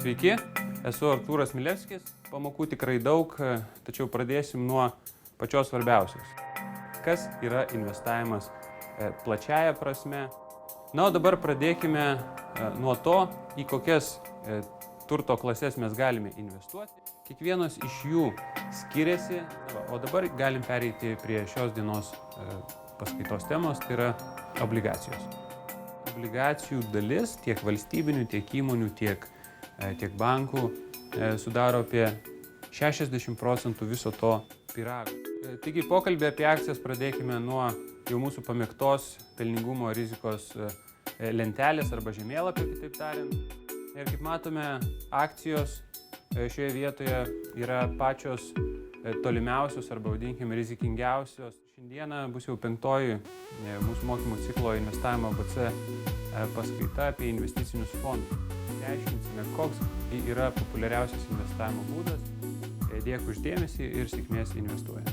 Sveiki, esu Artūras Milevskis. Pamokų tikrai daug, tačiau pradėsim nuo pačios svarbiausios. Kas yra investavimas plačiaja prasme? Na, o dabar pradėkime nuo to, į kokias turto klases mes galime investuoti. Kiekvienas iš jų skiriasi, o dabar galim pereiti prie šios dienos paskaitos temos, tai yra obligacijos. Obligacijų dalis tiek valstybinių, tiek įmonių, tiek bankų sudaro apie 60% viso to pyrago. Taigi pokalbį apie akcijas pradėkime nuo jau mūsų pamėgtos pelningumo rizikos lentelės arba žemėlapio, kitaip tariant. Ir kaip matome, akcijos šioje vietoje yra pačios tolimiausios arba vadinkime rizikingiausios. Šiandieną bus jau 5. mūsų mokymų ciklo investavimo ABC paskaita apie investicinius fondus. Aiškinsime, koks yra populiariausias investavimo būdas. Dėkui už dėmesį ir sėkmės investuojant.